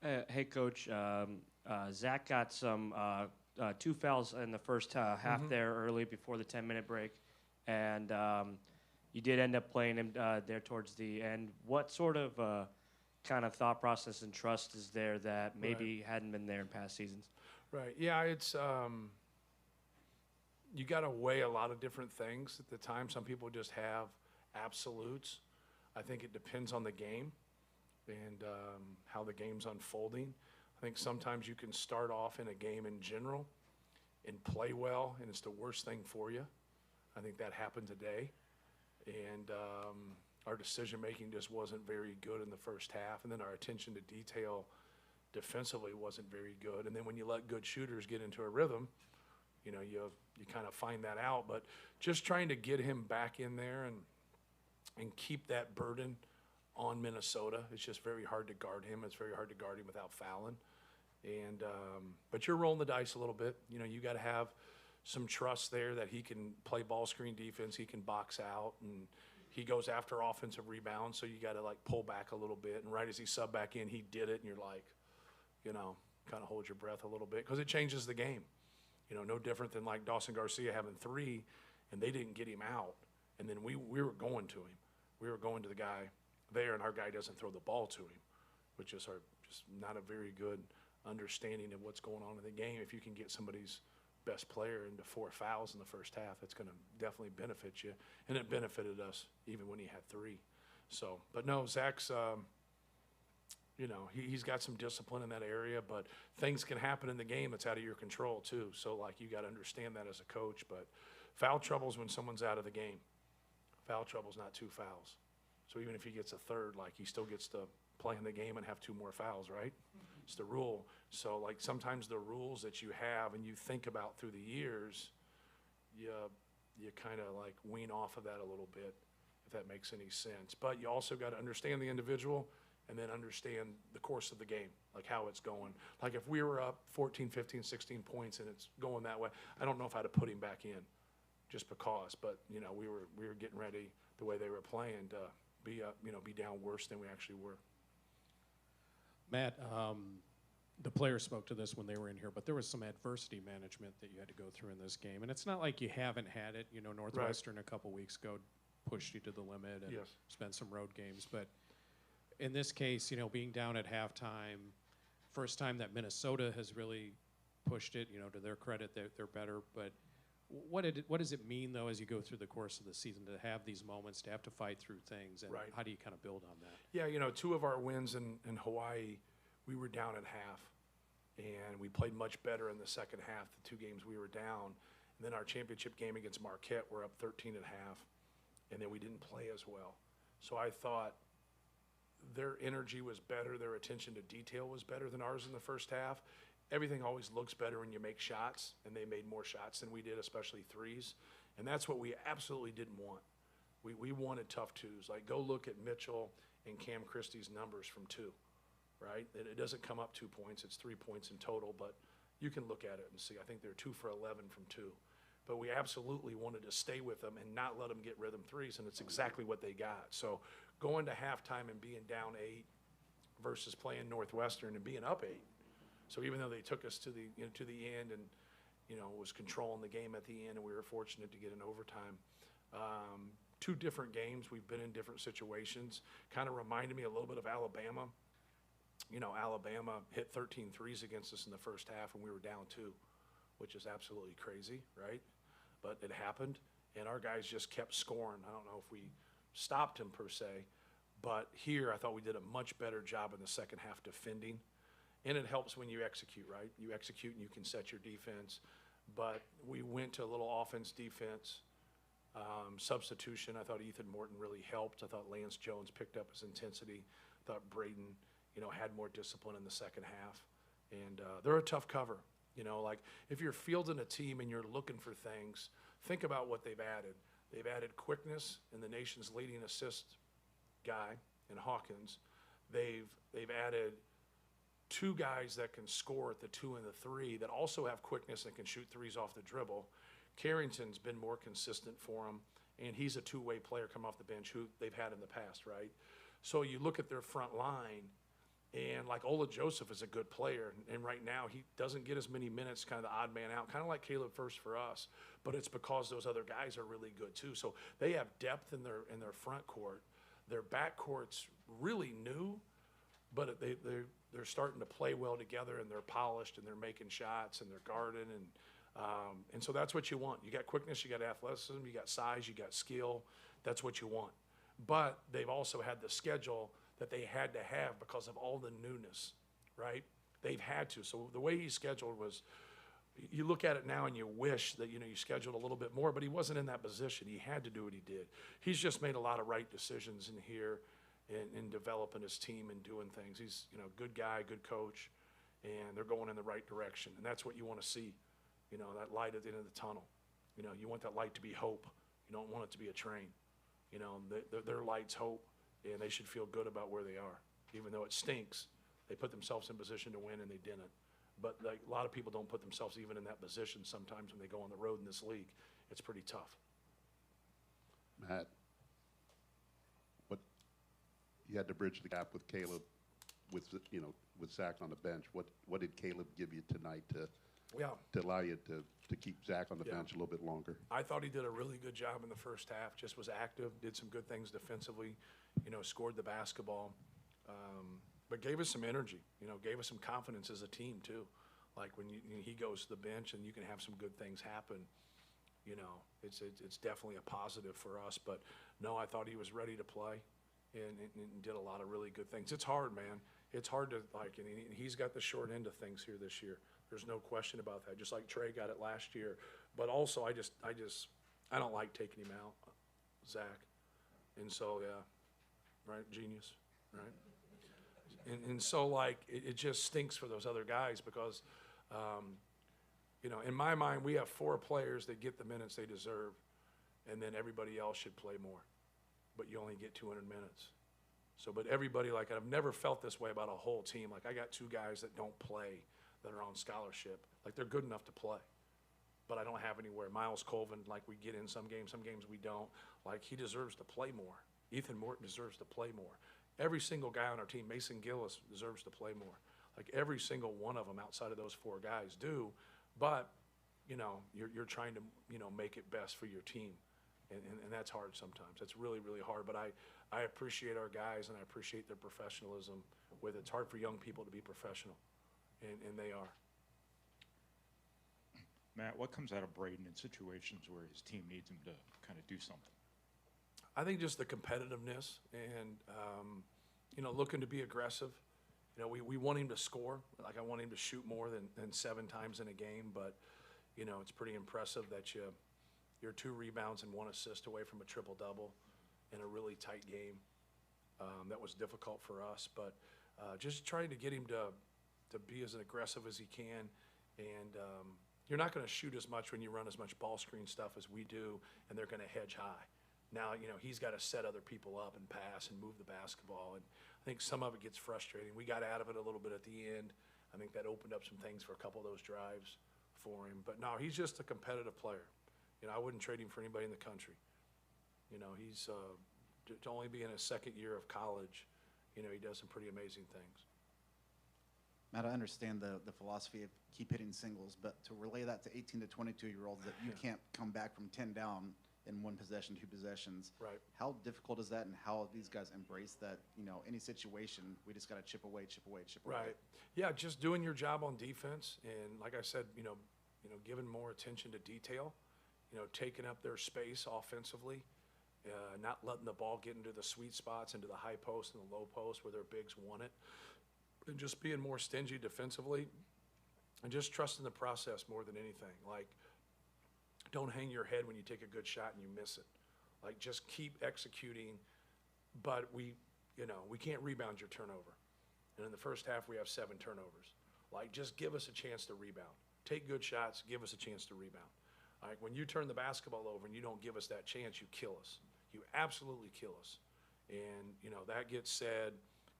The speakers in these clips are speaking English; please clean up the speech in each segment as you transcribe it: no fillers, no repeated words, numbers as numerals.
Hey, Coach. Zach got some two fouls in the first half Hmm. there early before the 10-minute break, and you did end up playing him there towards the end. What sort of kind of thought process and trust is there that Right. maybe hadn't been there in past seasons? Right. Yeah, it's you got to weigh a lot of different things at the time. Some people just have absolutes. I think it depends on the game and how the game's unfolding. I think sometimes you can start off in a game in general and play well, and it's the worst thing for you. I think that happened today, and our decision making just wasn't very good in the first half, and then our attention to detail defensively wasn't very good. And then when you let good shooters get into a rhythm, you kind of find that out. But just trying to get him back in there and keep that burden on Minnesota. It's just very hard to guard him. It's very hard to guard him without fouling. And but you're rolling the dice a little bit. You got to have some trust there that he can play ball screen defense. He can box out and he goes after offensive rebounds. So you got to like pull back a little bit. And right as he subbed back in, he did it. And you're like, you know, kind of hold your breath a little bit because it changes the game. No different than like Dawson Garcia having three and they didn't get him out. And then we were going to him. We were going to the guy there, and our guy doesn't throw the ball to him, which is just not a very good understanding of what's going on in the game. If you can get somebody's best player into four fouls in the first half, it's going to definitely benefit you. And it benefited us even when he had three. So, but no, Zach's, he's got some discipline in that area, but things can happen in the game that's out of your control too. So, like, you got to understand that as a coach. But foul trouble is when someone's out of the game. Foul trouble is not two fouls. So even if he gets a third, like, he still gets to play in the game and have two more fouls, right? It's the rule. So, like, sometimes the rules that you have and you think about through the years, you kind of like wean off of that a little bit, if that makes any sense. But you also got to understand the individual and then understand the course of the game, like how it's going. Like if we were up 14, 15, 16 points and it's going that way, I don't know if I'd have put him back in just because. But, we were getting ready the way they were playing to be up, be down worse than we actually were. Matt, the players spoke to this when they were in here, but there was some adversity management that you had to go through in this game. And it's not like you haven't had it. Northwestern a couple weeks ago pushed you to the limit and Yes. spent some road games. But in this case, being down at halftime, first time that Minnesota has really pushed it, to their credit, they're better. But what does it mean, though, as you go through the course of the season to have these moments, to have to fight through things? And Right. how do you kind of build on that? Yeah, two of our wins in Hawaii, we were down at half, and we played much better in the second half, the two games we were down. And then our championship game against Marquette, we're up 13 at half, and then we didn't play as well. So I thought their energy was better, their attention to detail was better than ours in the first half. Everything always looks better when you make shots, and they made more shots than we did, especially threes. And that's what we absolutely didn't want. We wanted tough twos. Like, go look at Mitchell and Cam Christie's numbers from two, right? It doesn't come up 2 points. It's 3 points in total, but you can look at it and see. I think they're 2 for 11 from two. But we absolutely wanted to stay with them and not let them get rhythm threes, and it's exactly what they got. So going to halftime and being down 8 versus playing Northwestern and being up 8. So even though they took us to the end and was controlling the game at the end, and we were fortunate to get an overtime. Two different games. We've been in different situations. Kind of reminded me a little bit of Alabama. Alabama hit 13 threes against us in the first half, and we were down 2, which is absolutely crazy, right? But it happened, and our guys just kept scoring. I don't know if we stopped him per se, but here I thought we did a much better job in the second half defending. And it helps when you execute, right? You execute and you can set your defense. But we went to a little offense defense substitution. I thought Ethan Morton really helped. I thought Lance Jones picked up his intensity. I thought Braden, had more discipline in the second half. And they're a tough cover. Like if you're fielding a team and you're looking for things, think about what they've added. They've added quickness in the nation's leading assist guy in Hawkins. They've added 2 guys that can score at the 2 and the 3 that also have quickness and can shoot threes off the dribble. Carrington's been more consistent for them, and he's a two-way player coming off the bench who they've had in the past, right? So you look at their front line, And like Ola Joseph is a good player, and right now he doesn't get as many minutes, kind of the odd man out, kind of like Caleb First for us. But it's because those other guys are really good too. So they have depth in their front court. Their back court's really new, but they're starting to play well together, and they're polished, and they're making shots, and they're guarding, and so that's what you want. You got quickness, you got athleticism, you got size, you got skill. That's what you want. But they've also had the schedule that they had to have because of all the newness, right? They've had to. So the way he scheduled was, you look at it now and you wish that, you scheduled a little bit more, but he wasn't in that position. He had to do what he did. He's just made a lot of right decisions in here in developing his team and doing things. He's, good guy, good coach, and they're going in the right direction. And that's what you want to see, that light at the end of the tunnel. You want that light to be hope. You don't want it to be a train. Their light's hope. And they should feel good about where they are. Even though it stinks, they put themselves in position to win, and they didn't. But a lot of people don't put themselves even in that position sometimes when they go on the road in this league. It's pretty tough. Matt, you had to bridge the gap with Caleb, with Zach on the bench. What did Caleb give you tonight to allow you to keep Zach on the bench a little bit longer? I thought he did a really good job in the first half. Just was active, did some good things defensively, scored the basketball, but gave us some energy, gave us some confidence as a team too. Like when he goes to the bench and you can have some good things happen, it's definitely a positive for us. But no, I thought he was ready to play and did a lot of really good things. It's hard, man. It's hard to and he's got the short end of things here this year. There's no question about that. Just like Trey got it last year. But also, I don't like taking him out, Zach. And so, right, genius, right? And so, it just stinks for those other guys because, in my mind, we have 4 players that get the minutes they deserve, and then everybody else should play more. But you only get 200 minutes. So, but everybody, I've never felt this way about a whole team. I got 2 guys that don't play that are on scholarship. They're good enough to play. But I don't have anywhere. Miles Colvin, we get in some games we don't. He deserves to play more. Ethan Morton deserves to play more. Every single guy on our team, Mason Gillis, deserves to play more. Every single one of them outside of those 4 guys do. But, you're trying to, make it best for your team. And that's hard sometimes. It's really, really hard. But I appreciate our guys, and I appreciate their professionalism with it. It's hard for young people to be professional, and they are. Matt, what comes out of Braden in situations where his team needs him to kind of do something? I think just the competitiveness and, looking to be aggressive. We want him to score. I want him to shoot more than 7 times in a game. But, it's pretty impressive that you're 2 rebounds and 1 assist away from a triple-double in a really tight game. That was difficult for us. But just trying to get him to be as aggressive as he can. And you're not going to shoot as much when you run as much ball screen stuff as we do, and they're going to hedge high. Now, he's got to set other people up and pass and move the basketball. And I think some of it gets frustrating. We got out of it a little bit at the end. I think that opened up some things for a couple of those drives for him. But no, he's just a competitive player. I wouldn't trade him for anybody in the country. He's to only be in his 2nd year of college. He does some pretty amazing things. Matt, I understand the philosophy of keep hitting singles, but to relay that to 18 to 22-year-olds that you can't come back from 10 down in 1 possession, 2 possessions. Right. How difficult is that, and how these guys embrace that, any situation, we just got to chip away, chip away, chip away. Right. Yeah, just doing your job on defense, and like I said, giving more attention to detail, taking up their space offensively, not letting the ball get into the sweet spots, into the high post and the low post where their bigs want it, and just being more stingy defensively, and just trusting the process more than anything. Don't hang your head when you take a good shot and you miss it. Just keep executing, but we can't rebound your turnover. And in the first half, we have 7 turnovers. Just give us a chance to rebound. Take good shots, give us a chance to rebound. When you turn the basketball over and you don't give us that chance, you kill us. You absolutely kill us. And, that gets said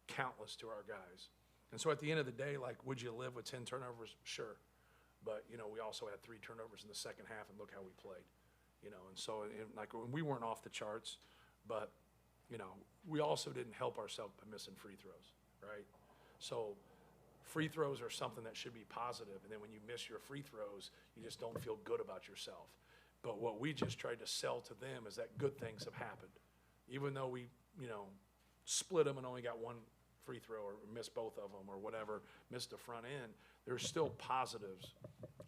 countless to our guys. And so at the end of the day, would you live with 10 turnovers? Sure. But, we also had 3 turnovers in the second half, and look how we played. And so, we weren't off the charts, but, we also didn't help ourselves by missing free throws, right? So free throws are something that should be positive, and then when you miss your free throws, you just don't feel good about yourself. But what we just tried to sell to them is that good things have happened. Even though we, split them and only got one free throw or missed both of them or whatever, missed the front end, there's still positives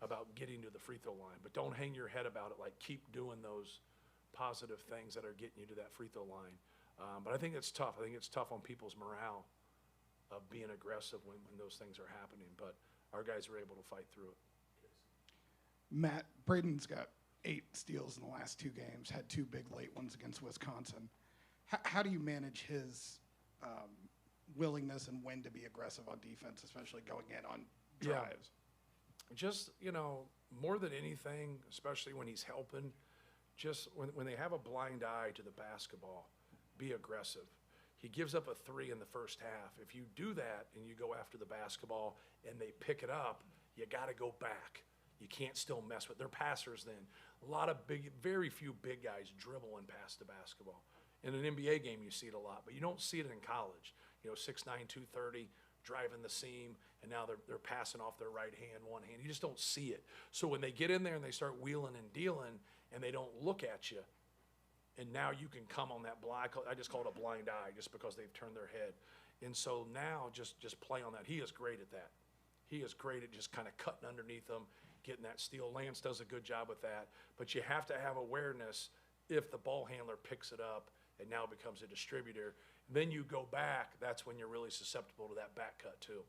about getting to the free throw line. But don't hang your head about it. Like, keep doing those positive things that are getting you to that free throw line. But I think it's tough. I think it's tough on people's morale of being aggressive when those things are happening. But our guys were able to fight through it. Matt, Braden's got 8 steals in the last 2 games, had 2 big late ones against Wisconsin. How do you manage his willingness and when to be aggressive on defense, especially going in on drives? Yeah. Just, more than anything, especially when he's helping, just when they have a blind eye to the basketball, be aggressive. He gives up a 3 in the first half. If you do that and you go after the basketball and they pick it up, you got to go back. You can't still mess with their passers then. Very few big guys dribble and pass the basketball. In an NBA game, you see it a lot, but you don't see it in college. 6'9", 230, driving the seam, and now they're passing off their right hand, one hand. You just don't see it. So when they get in there and they start wheeling and dealing and they don't look at you, and now you can come on that blind, I just call it a blind eye just because they've turned their head. And so now just play on that. He is great at that. He is great at just kind of cutting underneath them, getting that steal. Lance does a good job with that. But you have to have awareness if the ball handler picks it up and now becomes a distributor. Then you go back, that's when you're really susceptible to that back cut too.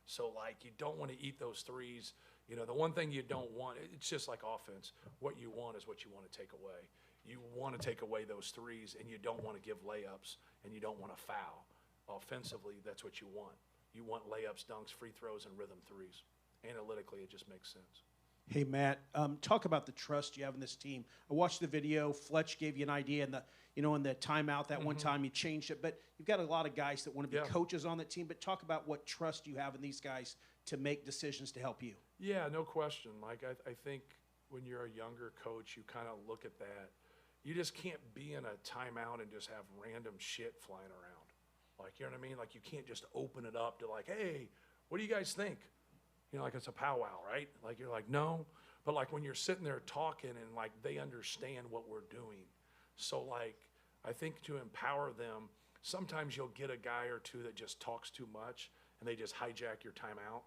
So, you don't want to eat those threes. The one thing you don't want, it's just like offense. What you want is what you want to take away. You want to take away those threes, and you don't want to give layups, and you don't want to foul. Offensively, that's what you want. You want layups, dunks, free throws, and rhythm threes. Analytically, it just makes sense. Hey, Matt, talk about the trust you have in this team. I watched the video. Fletch gave you an idea in the timeout that one time you changed it. But you've got a lot of guys that want to be coaches on that team. But talk about what trust you have in these guys to make decisions to help you. Yeah, no question, Mike. I think when you're a younger coach, you kind of look at that. You just can't be in a timeout and just have random shit flying around. You know what I mean? You can't just open it up to hey, what do you guys think? It's a powwow, right? You're no. But when you're sitting there talking and they understand what we're doing. So I think to empower them, sometimes you'll get a guy or two that just talks too much and they just hijack your timeout.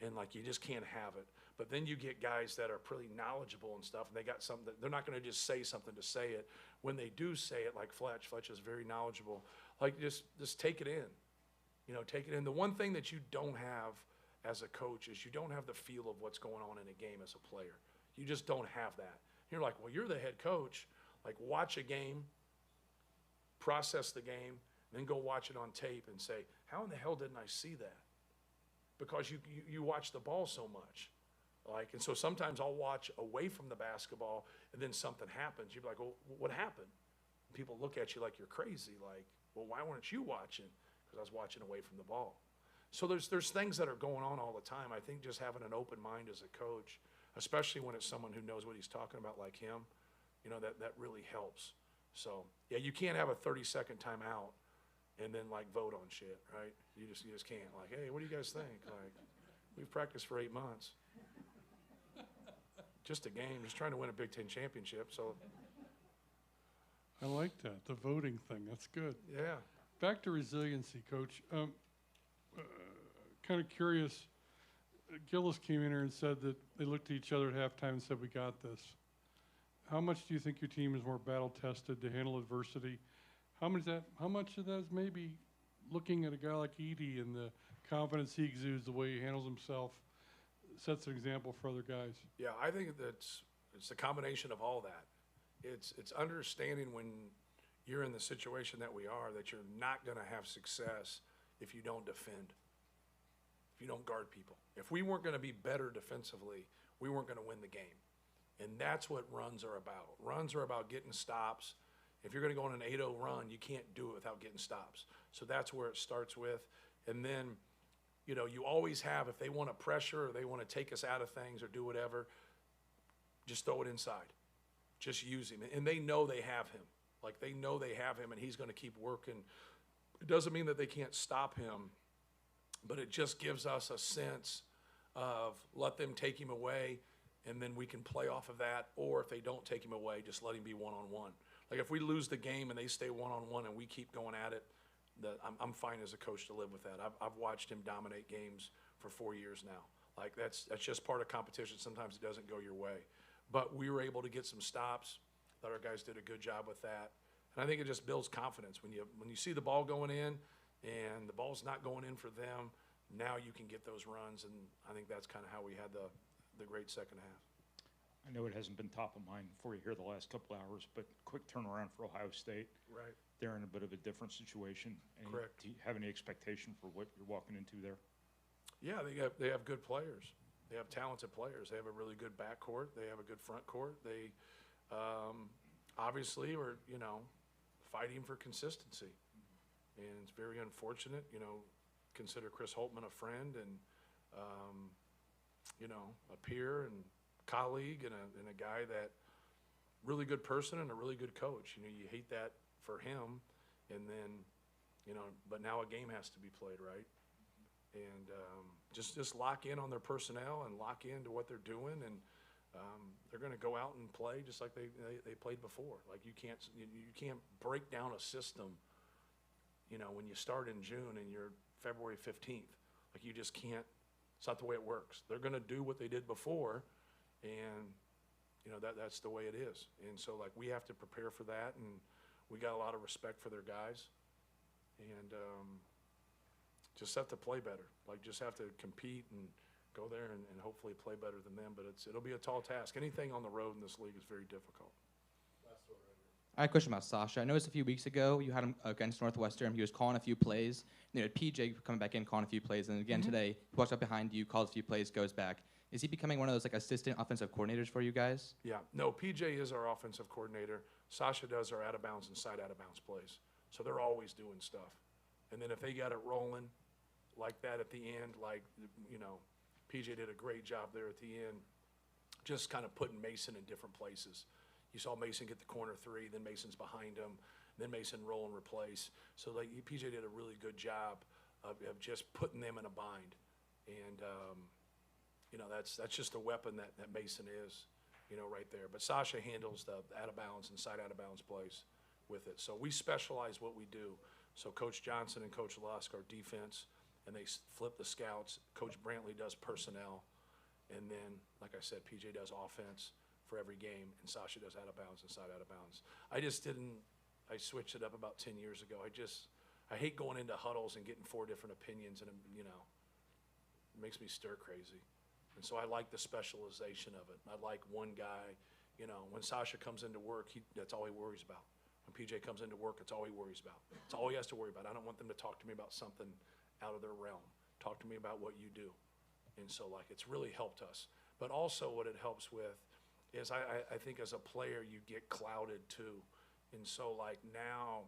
And you just can't have it. But then you get guys that are pretty knowledgeable and stuff, and they got something that they're not going to just say something to say it. When they do say it, like Fletch is very knowledgeable. Just take it in. Take it in. The one thing that you don't have as a coach is you don't have the feel of what's going on in a game as a player. You just don't have that. You're well, you're the head coach. Watch a game, process the game, then go watch it on tape and say, how in the hell didn't I see that? Because you watch the ball so much. And so sometimes I'll watch away from the basketball and then something happens. You're well, what happened? And people look at you like you're crazy. Well, why weren't you watching? Because I was watching away from the ball. So there's things that are going on all the time. I think just having an open mind as a coach, especially when it's someone who knows what he's talking about like him, that really helps. So, yeah, you can't have a 30-second timeout and then vote on shit, right? You just can't. Hey, what do you guys think? We've practiced for 8 months. Just a game, just trying to win a Big Ten championship. So, I like that, the voting thing. That's good. yeah. Back to resiliency, Coach. Kind of curious. Gillis came in here and said that they looked at each other at halftime and said, "We got this." How much do you think your team is more battle tested to handle adversity? How much of that is maybe looking at a guy like Edey and the confidence he exudes, the way he handles himself, sets an example for other guys? Yeah, I think it's a combination of all that. It's understanding when you're in the situation that we are that you're not going to have success if you don't defend, if you don't guard people. If we weren't going to be better defensively, we weren't going to win the game. And that's what runs are about. Runs are about getting stops. If you're going to go on an 8-0 run, you can't do it without getting stops. So that's where it starts with. And then, you always have, if they want to pressure or they want to take us out of things or do whatever, just throw it inside. Just use him. And they know they have him. They know they have him and he's going to keep working. It doesn't mean that they can't stop him but it just gives us a sense of let them take him away, and then we can play off of that. Or if they don't take him away, just let him be one-on-one. Like if we lose the game and they stay one-on-one and we keep going at it, I'm fine as a coach to live with that. I've watched him dominate games for 4 years now. Like that's just part of competition. Sometimes it doesn't go your way, but we were able to get some stops. Thought our guys did a good job with that, and I think it just builds confidence when you see the ball going in and the ball's not going in for them. Now you can get those runs, and I think that's kind of how we had the great second half. I know it hasn't been top of mind for you here the last couple hours, but quick turnaround for Ohio State. Right. They're in a bit of a different situation. Correct. Do you have any expectation for what you're walking into there? Yeah, they have good players. They have talented players. They have a really good backcourt. They have a good front court. They obviously are, fighting for consistency. And it's very unfortunate, consider Chris Holtman a friend and, a peer and colleague and a guy that really good person and a really good coach. You hate that for him. And then, but now a game has to be played, right? And just lock in on their personnel and lock into what they're doing, and they're going to go out and play just like they played before. Like you can't break down a system, when you start in June and you're February 15th. Like you just can't. It's not the way it works. They're going to do what they did before, and that's the way it is. And so like we have to prepare for that, and we got a lot of respect for their guys, and just have to play better. Like just have to compete and go there and hopefully play better than them. But it'll be a tall task. Anything on the road in this league is very difficult. I had a question about Sasha. I noticed a few weeks ago you had him against Northwestern. He was calling a few plays. You had PJ coming back in, calling a few plays. And again today, he walks up behind you, calls a few plays, goes back. Is he becoming one of those like assistant offensive coordinators for you guys? Yeah. No, PJ is our offensive coordinator. Sasha does our out-of-bounds and side-out-of-bounds plays. So they're always doing stuff. And then if they got it rolling like that at the end, like, PJ did a great job there at the end, just kind of putting Mason in different places. You saw Mason get the corner three, then Mason's behind him, then Mason roll and replace. So like PJ did a really good job of just putting them in a bind. And, that's just a weapon that Mason is, right there. But Sasha handles the out-of-bounds and side-out-of-bounds plays with it. So we specialize what we do. So Coach Johnson and Coach Lusk are defense, and they flip the scouts. Coach Brantley does personnel. And then, like I said, PJ does offense for every game, and Sasha does out-of-bounds and side-out-of-bounds. I switched it up about 10 years ago. I hate going into huddles and getting 4 different opinions, and, it makes me stir crazy. And so I like the specialization of it. I like one guy, when Sasha comes into work, that's all he worries about. When PJ comes into work, it's all he worries about. It's all he has to worry about. I don't want them to talk to me about something out of their realm. Talk to me about what you do. And so, like, it's really helped us. But also what it helps with is I think as a player, you get clouded too. And so, like, now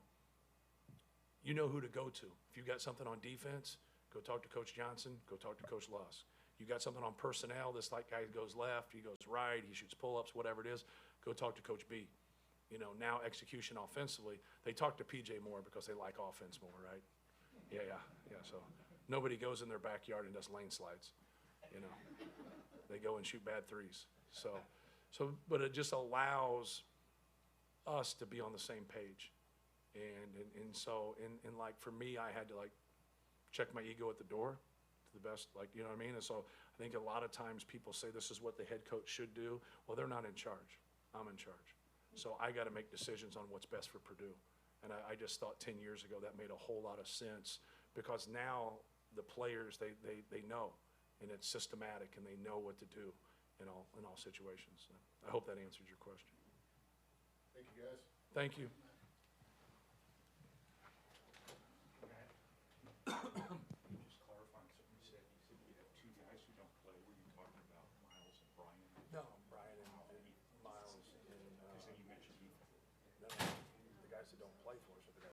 you know who to go to. If you got something on defense, go talk to Coach Johnson, go talk to Coach Lusk. You got something on personnel, this like guy goes left, he goes right, he shoots pull-ups, whatever it is, go talk to Coach B. Now execution offensively, they talk to PJ more because they like offense more, right? Yeah. So nobody goes in their backyard and does lane slides, They go and shoot bad threes. But it just allows us to be on the same page. And so like for me, I had to like check my ego at the door to the best, like, you know what I mean? And so I think a lot of times people say this is what the head coach should do. Well, they're not in charge. I'm in charge. So I got to make decisions on what's best for Purdue. And I just thought 10 years ago that made a whole lot of sense, because now the players, they know, and it's systematic, and they know what to do in all situations. So I hope that answers your question. Thank you, guys. Thank you.